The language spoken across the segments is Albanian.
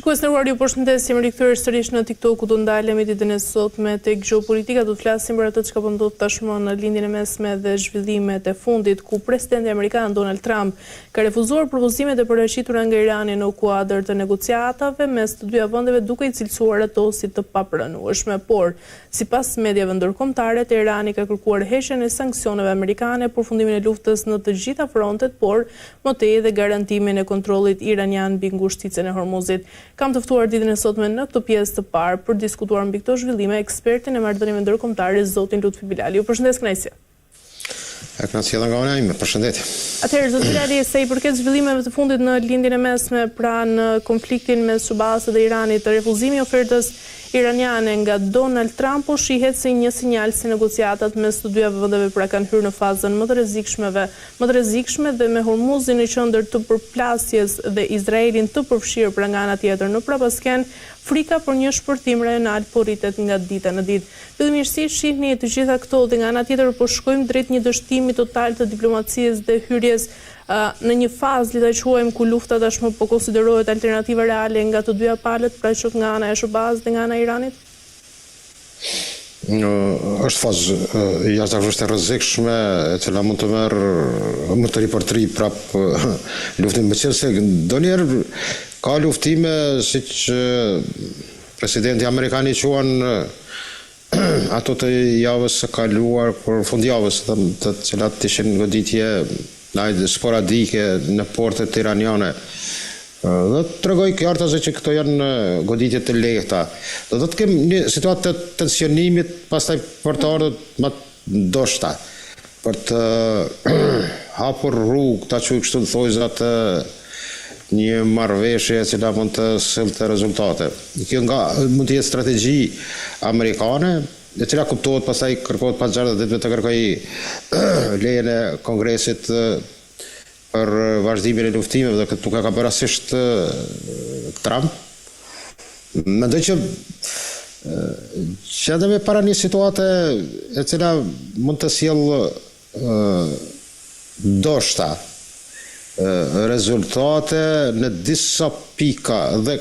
Shikues nderuar, ju përshëndesim, rikthyer sërish në TikTok ku do ndalemi ditën e sotme tek gjeopolitika, do të flasim për atë çka po ndodh tashmë në lindjen e mesme dhe zhvillimet e fundit ku presidenti amerikan Donald Trump ka refuzuar propozimet e paraqitura nga Irani në kuadër të negociatave mes të dyja vendeve, duke i cilësuar ato si të papranueshme. Por, sipas mediave ndërkombëtare, Teherani ka kërkuar heqjen e sanksioneve amerikane, përfundimin e luftës në të gjitha frontet, por më tej edhe garantimin e kontrollit iranian mbi ngushticën e Hormuzit. Kam të ftuar ditën e sotme në këtë pjesë të parë për diskutuar mbi këto zhvillime ekspertin e marrëdhënieve ndërkombëtare zotin Lutfi Bilali. Ju përshëndes kënaqësi. Kënaqësia nga ana ime, përshëndetje. Atëherë zot Bilali, sa i përket zhvillimeve të fundit në lindjen e mesme pra në konfliktin mes Shubasë dhe Iranit, të refuzimi i ofertës iraniane nga Donald Trump po shihet si një sinjal se negociatat mes të dyja vendeve pra kanë hyrë në fazën më të rrezikshme dhe me Hormuzin në qendër të përplasjes dhe Izraelin të përfshirë pra nga ana tjetër në prapasken, frika për një shpërthim rajonal po rritet nga dita në ditë. Fillimisht si shihni të gjitha këto dhe nga ana tjetër po shkojmë drejt një dështimi total të diplomacisë dhe hyrjes në një fazë, le ta quajmë, ku lufta tashmë po konsiderohet alternativa reale nga të dyja palët, pra qoftë nga ana e Shubasë dhe nga ana e Iranit? Është fazë jashtëzakonisht e rrezikshme, e cila mund të ripërtri prap luftën, meqense ndonjëherë ka luftime siç presidenti amerikan i quan ato të javës së kaluar për fundjavës, të cilat ishin goditje sporadike në portet iraniane. Dhe të tregoj qartë që këto janë goditje të lehta. Do të kemi një situatë të tensionimit pastaj për të ardhur më ndoshta për të hapur rrugë, ta quaj kështu thojzat, një marrëveshje e cila mund të sillte rezultate. Kjo mund të jetë strategji amerikane, e cila kuptohet pastaj kërkohet pas 60 ditëve të kërkojë lejen e Kongresit për vazhdimin e luftimeve, dhe këtu ka bërë rastisht Trump. Mendoj që edhe para një situate e cila mund të sjellë ndoshta rezultate në disa pika, dhe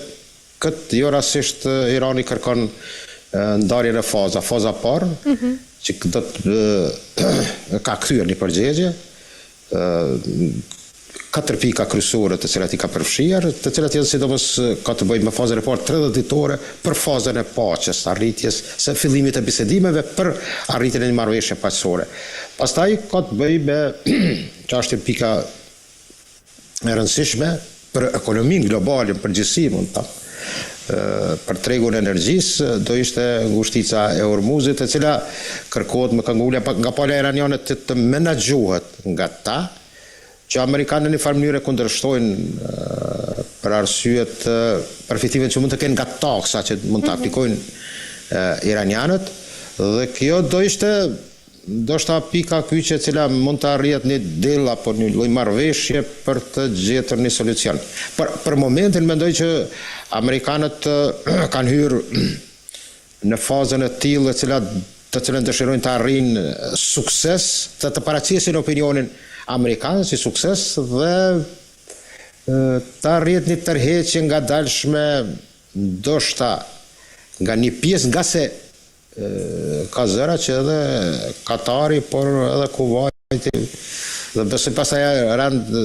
këtë jo rastisht Irani kërkon ndarjen e faza parë, që do të ka kthyer një përgjigje, 4 pika kryesore të cilat i ka përfshirë, të cilat janë sidomos ka të bëjnë me fazën e parë 30 ditore për fazën e paqes, arritjes së fillimit të bisedimeve për arritjen e një marrëveshje paqësore. Pastaj ka të bëjë me çështje pika e rëndësishme për ekonominë globale, për përgjithësi, mund të për tregun e energjisë, do ishte ngushtica e Hormuzit, e cila kërkohet me këngulja nga pala iraniane të menaxhohet nga ta, që amerikanët në një farë mënyrë kundërshtojnë për arsyet përfitimet që mund të kenë nga taksa që mund të aplikojnë iranianët, dhe kjo do ishte ndoshta pika kyçe e cila mund të arrihet një del apo një lloj marrëveshje për të gjetur një solucion. Për momentin mendoj që amerikanët kanë hyrë në fazën e tillë të cilën dëshirojnë të arrijnë sukses, të paraqisin opinionin amerikanë si sukses dhe të arrihet një tërheqje ngadalshme, ndoshta nga një pjesë, nga se ka zëra që edhe Katari, por edhe Kuwaiti, dhe besoj pastaj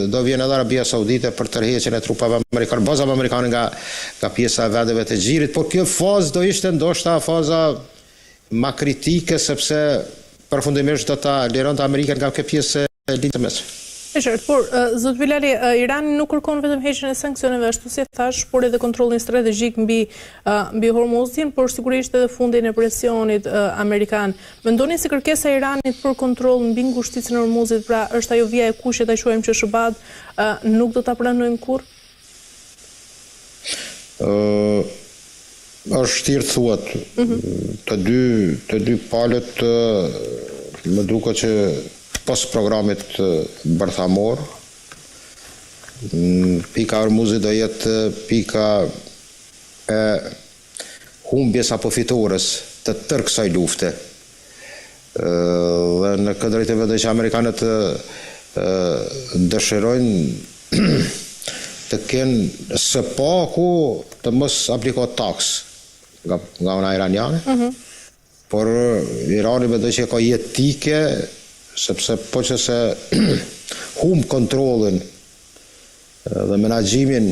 do vjen edhe Arabia Saudite për tërheqjen e trupave amerikane, bazave amerikane nga pjesa e vendeve të xhirit, por kjo fazë do ishte ndoshta faza më kritike, sepse përfundimisht do ta lironte Amerikën nga kjo pjesë e lindjes së mesme. E qartë, por zot Bilali, Irani nuk kërkon vetëm heqjen e sanksioneve, ashtu si thash, por edhe kontrollin strategjik mbi Hormuzin, por sigurisht edhe fundin e presionit amerikan. Mendoni se kërkesa e Iranit për kontroll mbi ngushticën e Hormuzit, pra është ajo vija e kuqe, ta quajmë që SBA nuk do ta pranojmë kurrë? Është thirr thuat. Të dy palët më duket që pas programit bërthamor, pika Hormuzit do jetë pika e humbjes apo fitores të tërë kësaj lufte. Dhe në këtë drejtim edhe që amerikanët dëshirojnë të kenë së paku të mos aplikot taks nga una iraniane, por Irani mendoj që ka jetike, sepse po që se humb kontrollin dhe menaxhimin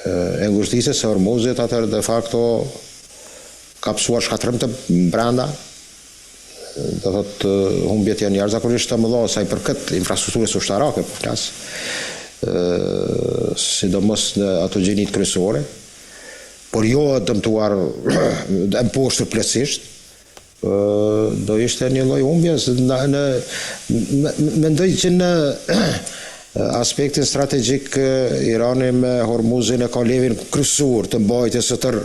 e ngushtisës së Hormuzit, atëherë de facto ka pësuar shkatërrim të brenda, do thotë humbjet janë jashtëzakonisht të mëdha sa i përket infrastrukturës ushtarake, po flas, sidomos në ato gjenit kryesore, por jo dëmtuar e mposhtur plotësisht, do ishte një lloj humbjes. Mendoj që në aspektin strategjik Irani me Hormuzin e ka levin kryesor të mbajtjes së tërë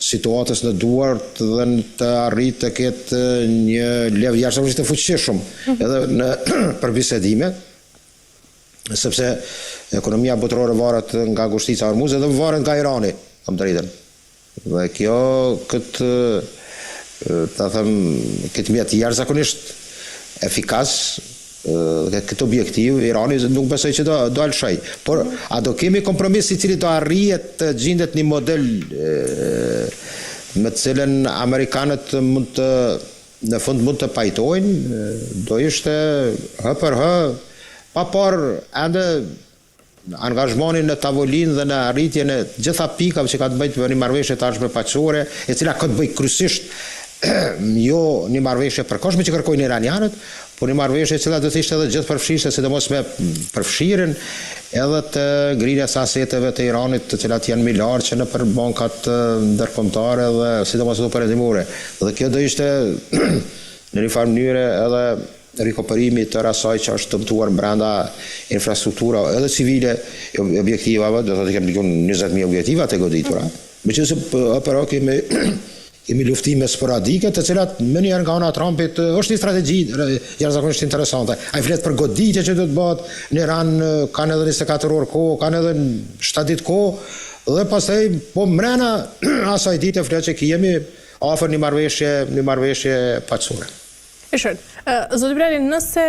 situatës në duart dhe të arrit të ketë një lev jashtëzakonisht të fuqishëm edhe për bisedime, sepse ekonomia botërore varet nga ngushtica e Hormuzit dhe varet nga Irani, kam drejtën. Dhe kjo këtë mjetë jashtëzakonisht efikas, këtë objektiv, Irani nuk besoj që do alshaj. Por, a do kemi kompromis i cili do arrijet të gjendet një model me të cilën Amerikanët në fund mund të pajtojnë, do ishte hë për hë, pa par ende angazhmonin në tavolinë dhe në arritjen e gjitha pikave që ka të bëjtë për një marrëveshje tashme paqësore, e cila ka të bëjë kryesisht jo një marrëveshje përkohshme që kërkojnë iranianët, por një marrëveshje e cila do të ishte edhe gjithë përfshirëse, sidomos me përfshirjen edhe të ngrirjes së aseteve të Iranit, të cilat janë milar që në për bankat ndërkombëtare dhe sidomos ato perëndimore. Dhe kjo do ishte në një farë mënyrë edhe rikuperimi të asaj që është dëmtuar brenda infrastruktura edhe civile objektivave, do të kemi 20.000 objektiva të goditura. Meqenëse apo kemi luftime sporadike, të cilat më njëherë nga ana e Trumpit është një strategji jashtëzakonisht interesante. Ai flet për goditje që do të bëhet në Iran, kanë edhe 24 orë kohë, kanë edhe 7 ditë kohë, dhe pastaj po mrena asaj dite flet që jemi afër një marrëveshje paqësore. E qartë. Zoti Bilali, nëse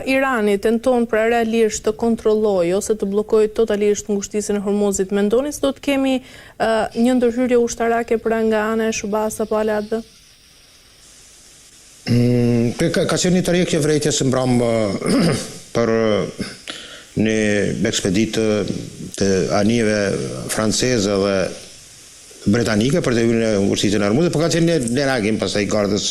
Irani tenton pra realisht të kontrollojë ose të bllokojë totalisht ngushtisën e Hormuzit, mendoni se do të kemi një ndërhyrje ushtarake pra nga ana e Shubas apo Aladë? Ka qenë një tërheqje vërejtjes mbram për një ekspeditë të anijeve franceze dhe britanike për të hyrë në ngushtisën e Hormuzit, por ka qenë një reagim pastaj gardës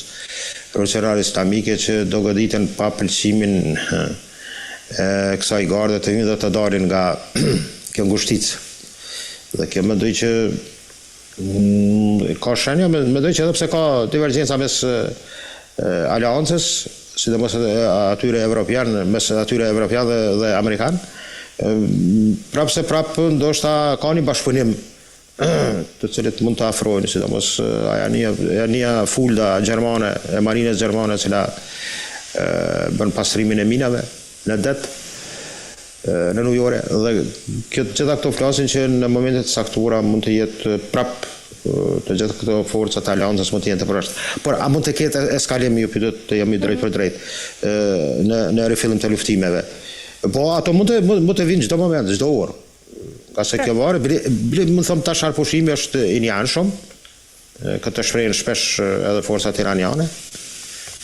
revolucionare islamike që do goditen pa pëlqimin e kësaj garde të hyjnë dhe të dalin nga kjo ngushticë. Dhe kjo mendoj që ka shenja, mendoj që edhe pse ka divergjenca mes aleancës, sidomos atyre evropian, mes atyre evropian dhe amerikan, prapë ndoshta ka një bashkëpunim të cilët mund të afrojnë, sidomos ania fulda gjermane, e marinës gjermane, cila bën pastrimin e minave në det në New York, dhe gjitha këto flasin që në momentet saktura mund të jetë të gjitha këto forcat të aleancës mund të jenë të përreshtë. Por a mund të ketë eskalim, ju pyetët të jemi drejt për drejt në rifillim të luftimeve? Po ato mund të vinë çdo moment, çdo orë. Ka se kjo varë, mund thëmë tash arpushimi është i njanshëm, këtë shprejnë shpesh edhe forcat iraniane,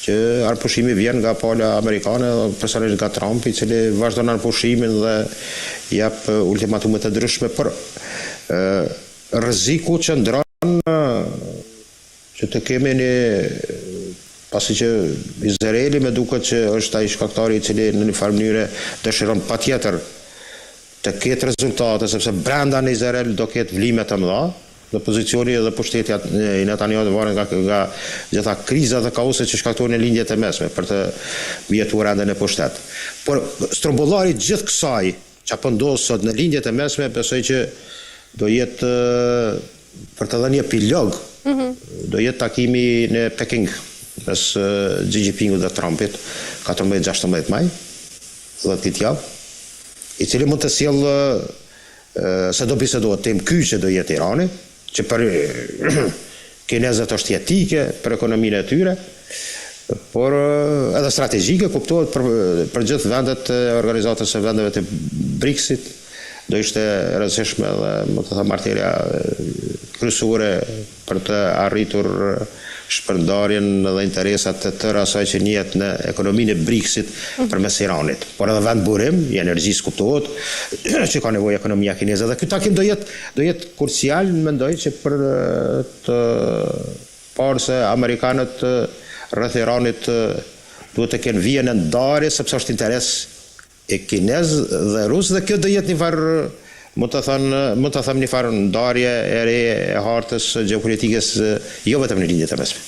që arpushimi vjen nga pala amerikane, personalisht nga Trump, i cili vazhdon arpushimin dhe jep ultimatumet të ndryshme, për rreziku që ndron që të kemi një, pasi që Izraeli me duket që është ai shkaktari i cili në një farë mënyre dëshiron patjetër të ketë rezultate, sepse brenda në Izrael do ketë vlime të mëdha, dhe pozicioni dhe pushtetja i Netanyahu varen nga gjitha krizat dhe kaoset që shkaktojnë në lindjet e mesme për të mjetuar ende në pushtet. Por strombollari gjithë kësaj që apo ndodh sot në lindjet e mesme, besoj që do jetë për të dhënë një epilog, do jetë takimi në Peking mes Xi Jinpingut dhe Trumpit 14-16 maj, 10 ditë javë, i cili mund të sjellë se do bisedohet temë kyçe do jetë Irani, që për kinezët është jetike për ekonominë e tyre, por edhe strategjike kuptohet për gjithë vendet e organizatës së vendeve të BRICS-it, do ishte rëndësishme dhe më të thënë martirja kryesore për të arritur shpërndarjen dhe interesat të tëra asaj që njihet në ekonominë e BRICS-it përmes Iranit. Por edhe vend burim i energjisë kuptohet që ka nevojë ekonomia kineze dhe ky takim do jetë krucial, mendoj, që për të parë se amerikanët rreth Iranit duhet të kenë vijën e ndarje sepse është interes e kinez dhe rus dhe kjo do jetë një farë mund të them një farë ndarje e re e hartës gjeopolitikës jo vetëm në lindjet e mesme.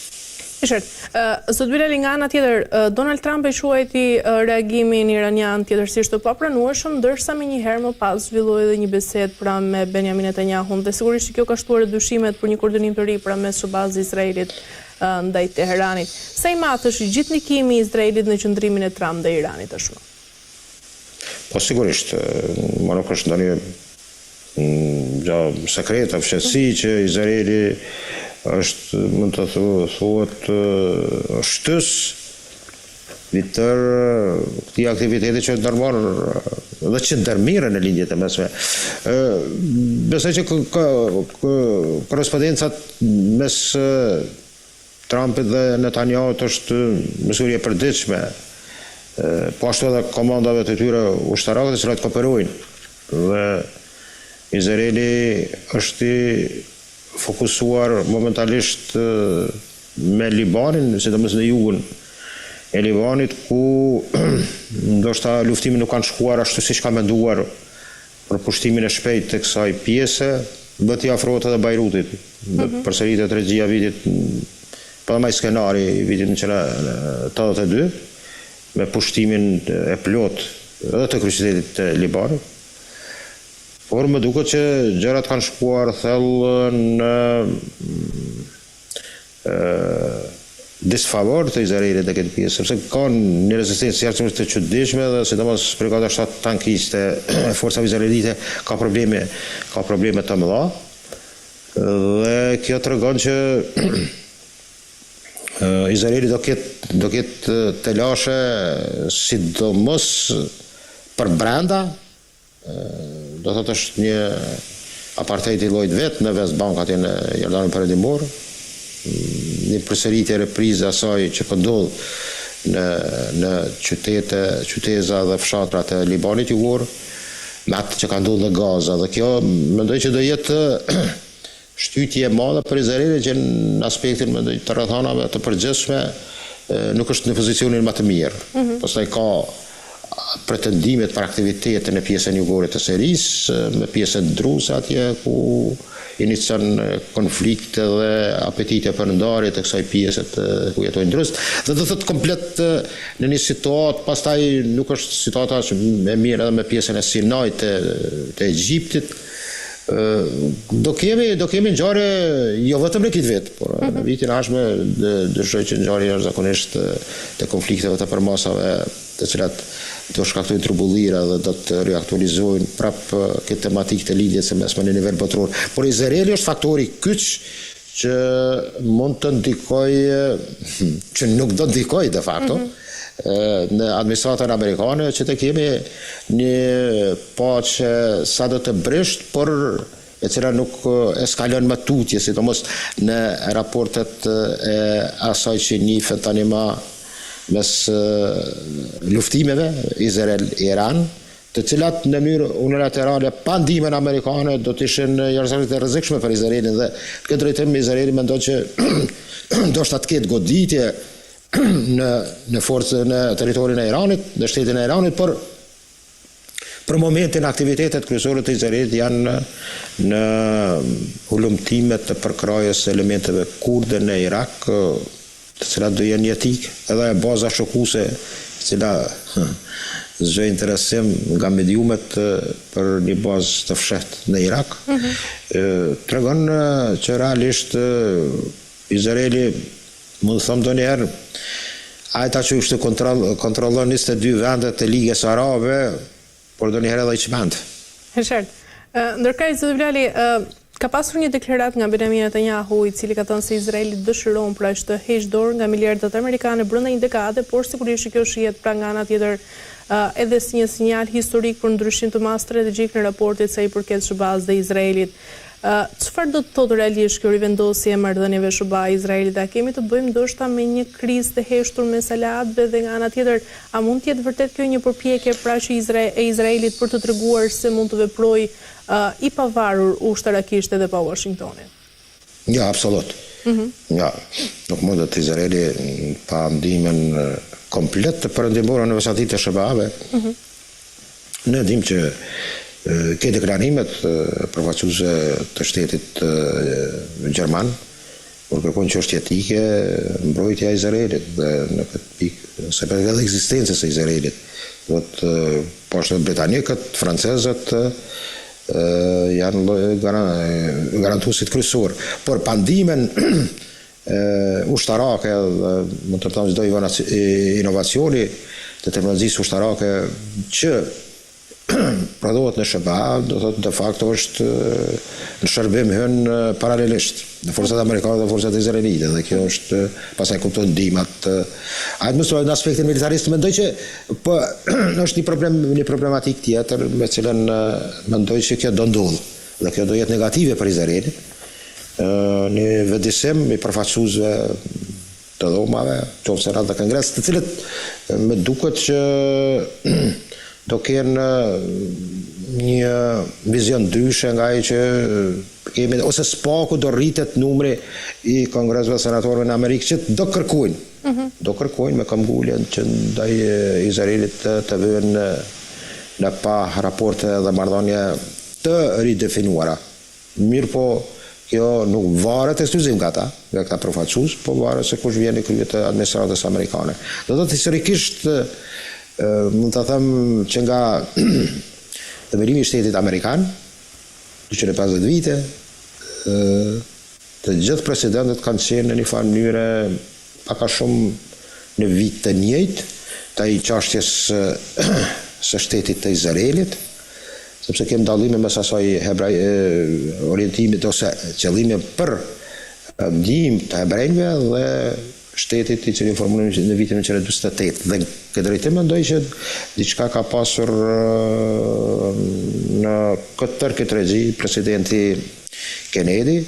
Zot Bilali, nga ana tjetër, Donald Trump e quajti reagimin iranian tjetërsisht të papranueshëm, ndërsa me njëherë më pas zhvilloi edhe një bisedë pra me Benjamin Netanyahu dhe sigurisht kjo ka shtuar dyshimet për një koordinim të ri prames së bazës Izraelit ndaj Teheranit. Sa i madh është gjithë ndikimi i Izraelit në qëndrimin e Trump dhe Iranit tashmë? Po sigurisht, më nuk është ndonjë sekret, fshehtësi që Izraeli është, mund të thuhet, shtys vitër këtij aktiviteti që ndërmor dhe që ndërmirën në lindjet e mesme. Besoj që korrespondencat mes Trumpit dhe Netanyahut është mësuri e përditshme. Po ashtu edhe komandave të tyre ushtarake të cilat kooperojnë. Dhe Izraeli është i fokusuar momentalisht me Libanin, sidomos në jugun e Libanit, ku ndoshta luftimi nuk kanë shkuar ashtu siç ka menduar për pushtimin e shpejtë të kësaj pjese, bëhet i afrohet edhe Beirutit. Përsëritet regjia vitit, pa më skenari i vitit 1982, me pushtimin e plot edhe të kryeqytetit të Libanit. Por më duket që gjërat kanë shkuar thellë në disfavor të Izraelit në këtë pjesë, sepse ka një rezistencë jashtëzakonisht të çuditshme dhe sidomos brigada 7 tankiste e forcave izraelite ka probleme të mëdha. Dhe kjo tregon që Izraeli do ketë telashe sidomos për brenda, do thotë është një apartheid i llojit vet në Westbank atje në Jordanin Perëndimor, një përsëritje reprize asaj që po ndodh në qytete dhe fshatrat e Libanit jugor, me atë që ka ndodhur në Gaza, dhe kjo mendoj që do jetë shtytje e madhe për Izraelin që në aspektin mendoj të rrethanave të përgjithshme nuk është në pozicionin më të mirë. Pastaj ka pretendimet për aktivitetin në pjesën jugore të Sirisë, me pjesën druse atje ku inicion konflikte dhe apetite për ndarje të kësaj pjese ku jetojnë drusët. Dhe do thotë komplet në një situatë, pastaj nuk është situata që e mirë edhe me pjesën e Sinajt të Egjiptit. Do kemi ngjarje jo vetëm në këtë vit, por në vitin e ardhshëm dëshoj që ngjarja jashtëzakonisht të konflikteve të përmasave të cilat do shkaktojnë trubullira dhe do të riaktualizojnë prapë këtë tematikë të lindjes së mesme në nivel botror. Por Izraeli është faktori kyç që mund të ndikojë, që nuk do ndikojë de facto në administratën amerikane, që të kemi një paqe sa do të brisht, por e cila nuk eskalon më tutje, sidomos në raportet e asaj që njihet tani më mes luftimeve Izrael-Iran, të cilat në mënyrë unilaterale pa ndihmën amerikane do të ishin jashtëzakonisht të rrezikshme për Izraelin, dhe këtë drejtim Izraeli mendon që ndoshta të ketë goditje në forcë në territorin e Iranit, në shtetin e Iranit, por për momentin aktivitetet kryesore të Izraelit janë në hulumtimet të përkrajës elementeve kurde në Irak, të cilat do jenë jetik, edhe baza shokuese, cila zgjoj interesim nga mediumet për një bazë të fshehtë në Irak, tregon që realisht Izraeli, mund të them ndonjëherë, ajta që është kontrollon 22 vendet të Ligës Arabe, por ndonjëherë edhe i çmend. Ndërkësh, zot Bilali, Ka pasur një deklarat nga Benjamin Netanyahu, i cili ka thënë se Izraeli dëshiron pra që të heqë dorë nga miliardat amerikane brenda një dekade, por sigurisht kjo shihet pra nga ana tjetër edhe si një sinjal historik për ndryshim të madh strategjik në raportet sa i përket Shëbaz dhe Izraelit. Çfarë do të thotë realisht kjo rivendosje e marrëdhënieve Shëba-Izraelit? A kemi të bëjmë ndoshta me një krizë të heshtur me salatëve dhe nga ana tjetër, a mund të jetë vërtet kjo një përpjekje pra që Izraelit për të treguar se mund të veprojë i pavarur ushtarakisht edhe pa Washingtonit? Ja, absolut. Ja, nuk mundet Izraeli pa ndihmën komplet të perëndimore në veçantë të Shëbave. Ne dim që ke deklarimet përfaqësuese të shtetit gjerman kur kërkojnë çështje etike, mbrojtja e Izraelit dhe në këtë pikë se për edhe ekzistencës së Izraelit. Do të poshtë britanikët, francezët janë garantuesit kryesor, por pandimen ushtarake dhe mund të thonë çdo inovacioni të teknologjisë ushtarake që prodhohet në Shëba, do thotë de facto është në shërbim hyn paralelisht në forcat amerikane dhe forcat izraelite, dhe kjo është pastaj kupton ndihmat administrative në aspektin militarist. Mendoj që po është një problematik tjetër me cilën mendoj që kjo do ndodh dhe kjo do jetë negative për Izraelin. Një vedisim i përfaqësuesve të dhomave, qoftë Senat dhe Kongres, të cilët me duket që do kenë një vizion ndryshe nga ai që kemi, ose spaku do rritet numri i kongresëve senatorëve në Amerikë që do kërkojnë me këmbguljen që ndaj Izraelit të vënë në pa raporte dhe marrëdhënie të ridefinuara. Mirë po, kjo nuk varet ekskluziv nga këta përfaqësues, po varet se kush vjen në krye të administratës amerikane. Do të thotë historikisht mund të them që nga themelimi i shtetit amerikan, 250 vite, të gjithë presidentët kanë qenë në një farë mënyre pak a shumë në vit të njëjtë, të i çështjes së shtetit të Izraelit, sepse kemë dallime mes asaj orientimit ose qëllime për ndihmë të hebrejve dhe shtetit i cili informon në vitin 1948. Dhe këtë drejtim mendoj që diçka ka pasur në këtë regji presidenti Kennedy,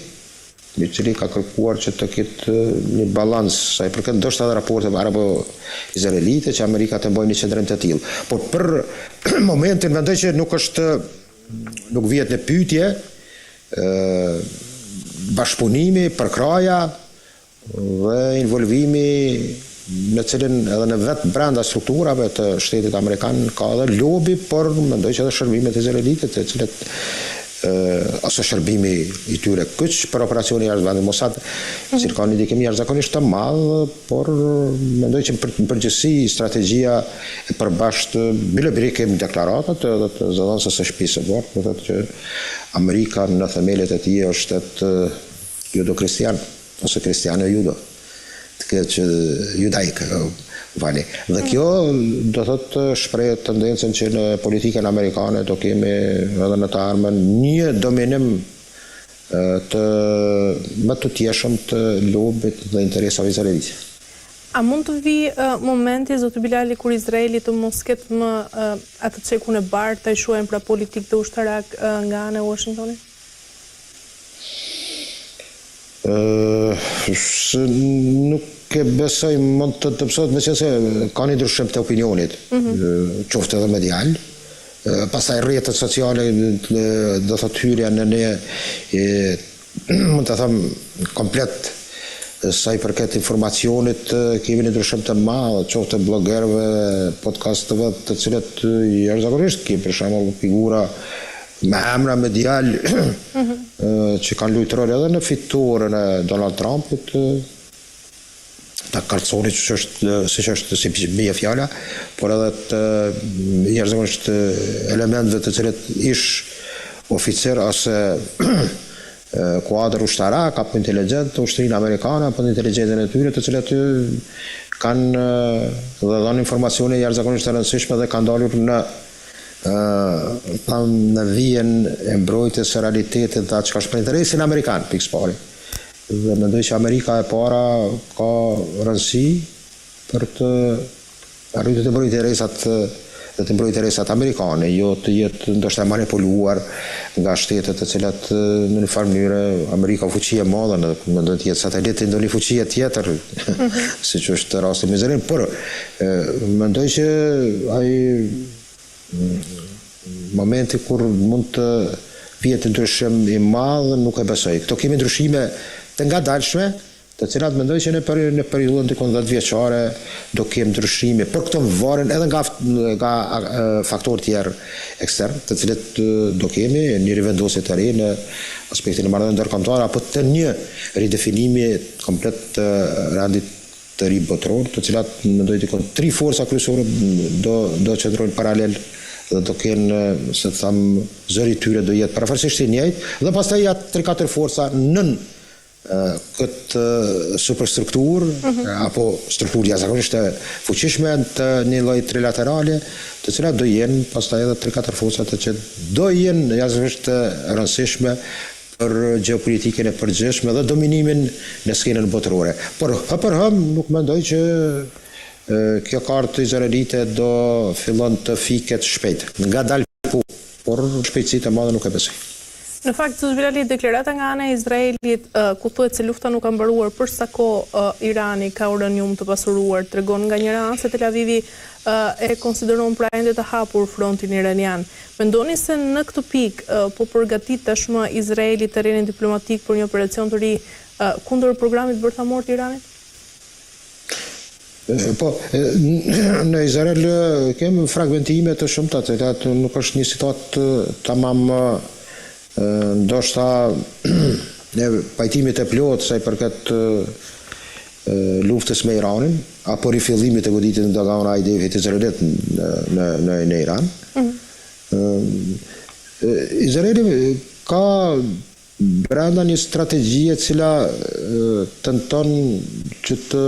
i cili ka kërkuar që të ketë një balans sa i përket ndoshta edhe raporteve arabo-izraelite që Amerika të mbojë një qendrim të tillë. Por për momentin mendoj që nuk vihet në pyetje bashkëpunimi, përkraja dhe involvimi në cilin edhe në vetë brenda strukturave të shtetit amerikan ka edhe lobi, por mendoj që edhe shërbimet izraelite të cilët ose shërbimi i tyre kyç për operacioni jashtëvendit Mossad që ka një ndikim jashtëzakonisht të madh, por mendoj që në përgjithësi strategjia e përbashkët bilëbiri kemi deklaratat edhe të zëdhënësës së shtëpisë së bashkuar, do thotë që Amerika në themelet e tij është judo-kristian ose kristiane judo, të këtë që judaik, vani. Dhe kjo do thotë shpreh tendencën që në politikën amerikane do kemi edhe në të ardhmen një dominim më të tjeshëm të lobit dhe interesave izraelite. A mund të vi momenti, zotë Bilali, kur Izraeli të mos ketë më atë cekun e bardhë të shuajnë pra politik dhe ushtarak nga ana e Washingtonit? Nuk e besoj mund të pësot me që se ka një ndryshim të opinionit, qoftë edhe medial, pastaj rrjetet sociale do thotë hyrja në ne mund të them komplet sa i përket informacionit kemi një ndryshim të madh, qoftë blogerëve, podcastëve, të cilët jashtëzakonisht kemi për shembull figura me emra medial që kanë luajtur edhe në fitoren e Donald Trumpit, ta Karlsonit që është si bie fjala, por edhe të jashtëzakonisht elementëve të cilët ish oficer ose kuadër ushtarak apo inteligjent të ushtrisë amerikane apo inteligjencën e tyre, të cilët kanë dhe dhënë informacione jashtëzakonisht të rëndësishme dhe kanë dalur në në vijen e mbrojtjes së realitetit dhe çka është për interesin amerikan, pikë pari. Dhe mendoj që Amerika e para ka rëndësi për të arritur të mbrojë interesat amerikane, jo të jetë ndoshta manipuluar nga shtetet të cilat në një farë mënyrë Amerika fuqi e madhe, mendoj të jetë satelit i ndonjë fuqie tjetër, siç është rasti me Izraelin, por mendoj që ai momenti kur mund të vihet ndryshim i madh nuk e besoj. Këto kemi ndryshime të ngadalshme, të cilat mendoj që në periudhën të 10 vjeçare do kemë ndryshime, por këto varen edhe nga faktorë tjerë ekstern, të cilët do kemi një rivendosje të re në aspektin e marrëdhënieve ndërkombëtare apo të një ridefinimi komplet të rendit të ri botror, të cilat mendoj të kanë 3 forca kryesore do qëndrojnë paralel dhe do kenë, se të tham, zëri i tyre do jetë parafarsisht i njëjtë, dhe pastaj ja 3-4 forca nën këtë superstruktur apo strukturë jashtëzakonisht të fuqishme të një lloj trilaterale, të cilat do jenë pastaj edhe 3-4 forca të që do jenë jashtëzakonisht të rëndësishme për gjeopolitikën e përgjithshme dhe dominimin në skenën botërore. Por hapërhëm nuk mendoj që kjo kartë izraelite do fillon të fiket shpejt. Ngadalë po, por shpejtësi të madhe nuk e besoj. Në fakt, zot Bilali, deklarata nga ana e Izraelit ku thuhet se lufta nuk ka mbaruar për sa kohë Irani ka uranium të pasuruar, tregon nga njëra anë se Tel Avivi e konsideron pra ende të hapur frontin iranian. Mendoni se në këtë pikë po përgatit tashmë Izraeli terrenin diplomatik për një operacion të ri kundër programit bërthamor të Iranit? Po, në Izrael kemi fragmentime të shumta, nuk është një situatë tamam ndoshta në pajtimit e plot sa i përket luftës me Iranin apo rifillimit të goditit nga ana e IDF-it izraelit në Iran. Izraeli ka brenda një strategjie e cila tenton që të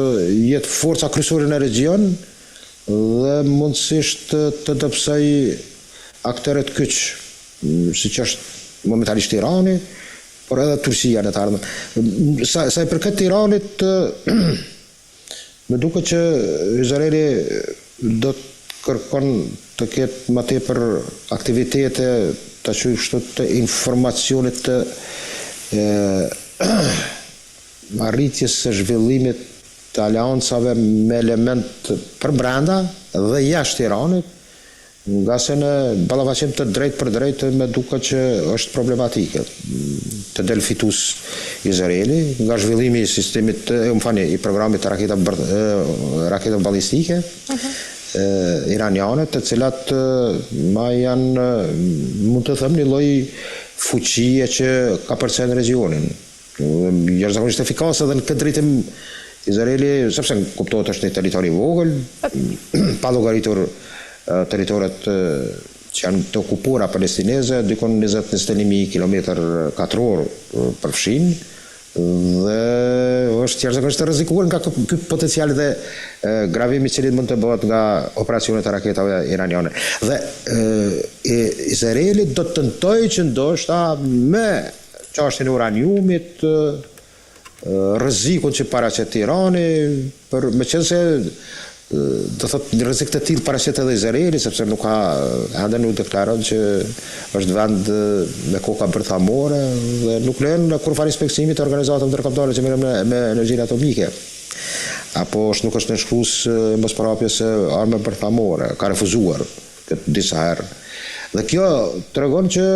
jetë forca kryesore në region dhe mundësisht të dobësoj aktorët kyç, siç është momentalisht Irani, por edhe Turqia në të ardhmen. Sa i përket Iranit, më duket që Izraeli do të kërkon të ketë më tepër aktivitete të kështu të informacionit të arritjes së zhvillimit të aleancave me element për brenda dhe jashtë Iranit, nga se në ballafaqim të drejt për drejt me duket që është problematike të del fitus Izraeli nga zhvillimi i sistemit i programit të raketave ballistike iraniane, të cilat ma janë, mund të them, një lloj fuqie që ka përcjell në regionin. Jashtëzakonisht efikase edhe në këtë drejtim Izraeli, sepse kuptohet është një territor i vogël, pa llogaritur territoret që janë të okupuara palestineze, dikon 20-21.000 kilometër katror përfshin, dhe është jashtëzakonisht të rrezikuar nga ky potencial dhe gravimi i cili mund të bëhet nga operacionet e raketave iraniane. Dhe Izraeli do të tentojë që ndoshta me çështjen e uraniumit rrezikun që paraqet Irani, meqense do thotë një rrezik të tillë paraqet edhe Izraeli, sepse nuk ka ende nuk deklaron që është vend me koka bërthamore dhe nuk lën kurrë inspeksimit të organizatave ndërkombëtare që merren me energjinë atomike. Apo nuk është nënshkrues mosparapjes së armë bërthamore, ka refuzuar këtë disa herë. Dhe kjo tregon që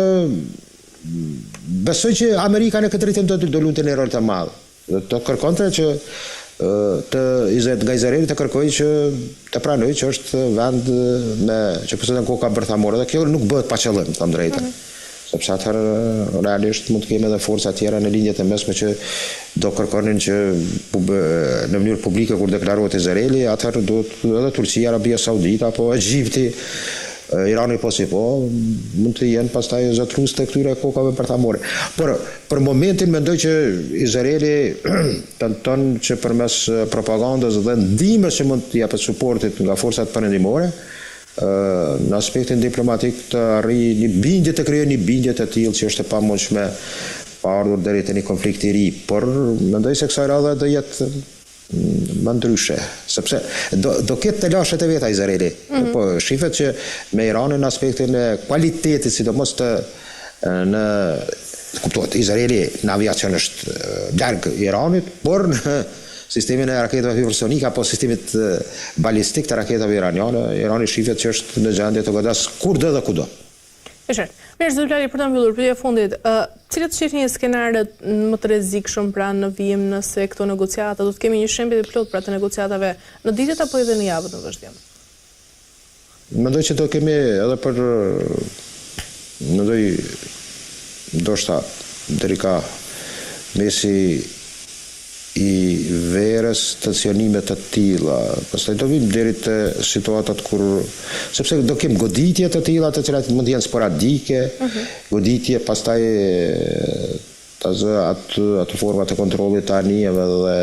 besoj që Amerika në këtë drejtim do luante një rol të madh. Dhe të kërkonte që nga Izraeli të kërkojë që të pranojë që është vend që posedon koka bërthamore, dhe kjo nuk bëhet pa qëllim, them drejtën. Sepse atëherë realisht mund të kemi edhe forca tjera në linjët e mesme që do kërkonin që në mënyrë publike kur deklarohet Izraeli, atëherë duhet edhe Turqia, Arabia Saudita apo Egjipti, Irani po si po, mund të jenë pastaj zotrues të këtyre kokave bërthamore. Por për momentin mendoj që Izraeli tenton që përmes propagandës dhe ndihmës që mund të japet suportit nga forcat perëndimore në aspektin diplomatik të arrijë një bindje, të krijojë një bindje të tillë që është e pamundshme pa ardhur deri te një konflikt i ri, por mendoj se kësaj radhe do jetë më ndryshe, sepse do ketë të lashet e veta Izraeli. Po shifet që me Iranin në aspektin e kualitetit, sidomos në kuptohet, Izraeli në aviacion është larg Iranit, por në sistemin e raketave hipersonike apo sistemit balistik të raketave iraniane, Irani shifet që është në gjendje të godas kurdo dhe kudo. E qartë. Mirë, zoti Blali, për ta mbyllur pyetja fundit, cilat shihni skenarët më të rrezikshëm pra në vijim nëse këto negociata do të kemi një shembull të plot pra të negociatave në ditët apo edhe në javët në vazhdim? Mendoj që do kemi edhe për ndoshta deri ka mesi i verës tensionimet të tilla. Pastaj do vim deri te situatat kur sepse do kem goditje të tilla të cilat mund të jenë sporadike, goditje pastaj atë forma të kontrollit të anijeve dhe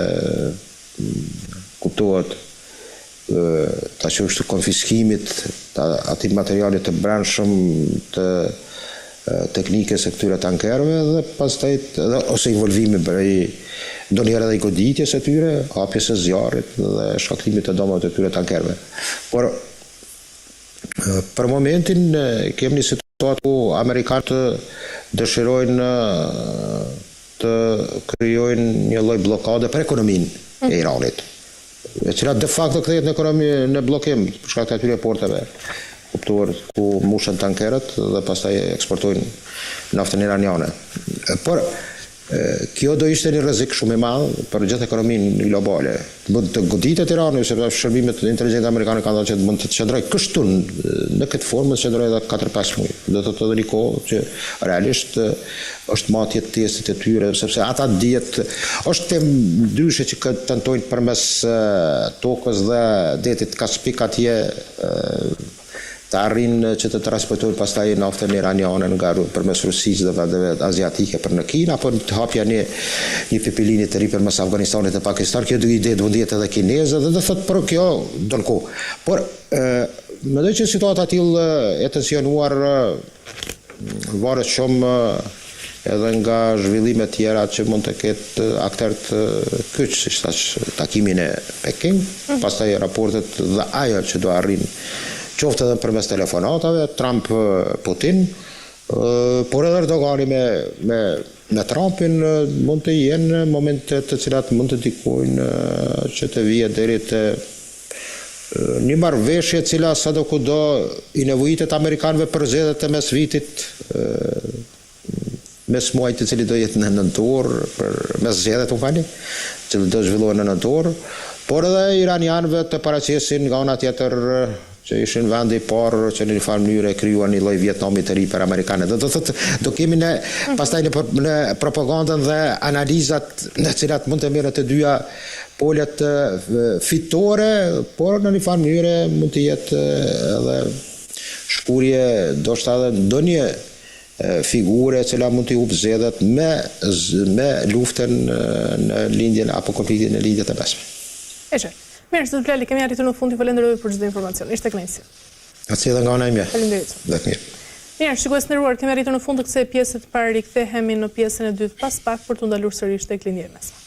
kuptohet ta qofsh të konfiskimit të atij materialit të brendshëm të teknikës së këtyre tankerëve dhe pastaj ose involvimi ndonjëherë edhe i goditjes së tyre, hapjes së zjarrit dhe shkaktimit të dëmeve të këtyre tankerëve. Por për momentin kemi një situatë ku amerikanët dëshirojnë të krijojnë një lloj bllokade për ekonominë e Iranit, e cila de facto kthehet në ekonomi në bllokim për shkak të atyre porteve. Kuptuar ku mushen tankerët dhe pastaj eksportojnë naftën iraniane. Por kjo do ishte një rrezik shumë i madh për gjithë ekonominë globale. Mund të goditet Irani, sepse shërbimet inteligjente amerikane kanë thënë që mund të qëndrojë kështu në këtë formë, të qëndrojë edhe 4-5 muaj. Do të thotë edhe një kohë që realisht është matje të testit e tyre, sepse ata dihet është temë ndryshe që tentojnë përmes tokës dhe detit Kaspik atje të arrin që të transportojnë pastaj naftën iraniane nga përmes Rusisë dhe vendeve aziatike për në Kinë, apo të hapja një pipelinit të ri përmes Afganistanit dhe Pakistan. Kjo ide do ndihet edhe kineze dhe do thotë për kjo do në kohë. Por mendoj që situata e tillë e tensionuar varet shumë edhe nga zhvillime tjera që mund të ketë aktorët kyç, siç thash, takimin e Peking, pastaj raportet dhe ajo që do arrin qoftë edhe përmes telefonatave, Trump-Putin, por edhe Erdogani me Trumpin mund të jenë momente të cilat mund të ndikojnë që të vijë deri te një marrëveshje e cila sadokudo i nevojitet amerikanëve për zgjedhjet e mes vitit, mes muajit i cili do jetë në nëntor, mes zgjedhjeve që do zhvillohen në nëntor, por edhe iranianëve të paraqesin nga ana tjetër që ishin vendi i parë që në një farë mënyrë krijuan një lloj Vietnami të ri për amerikanët. Do thotë do kemi pastaj në propagandën dhe analizat në cilat mund të merren të dyja polet fitore, por në një farë mënyrë mund të jetë edhe shkurje ndoshta edhe ndonjë figure e cila mund të hub zgjedhjet me luftën në lindjen apo konfliktin në lindjet e mesme. Mirë, zoti Blali, kemi arritur në fund, ju falenderoj për çdo informacion. Ishte kënaqësi. Atëse edhe nga ana ime. Faleminderit. Dhe mirë. Mirë, shikues të nderuar, kemi arritur në fund të kësaj pjese të parë, rikthehemi në pjesën e dytë pas pak për të ndalur sërish tek lindja e mesme.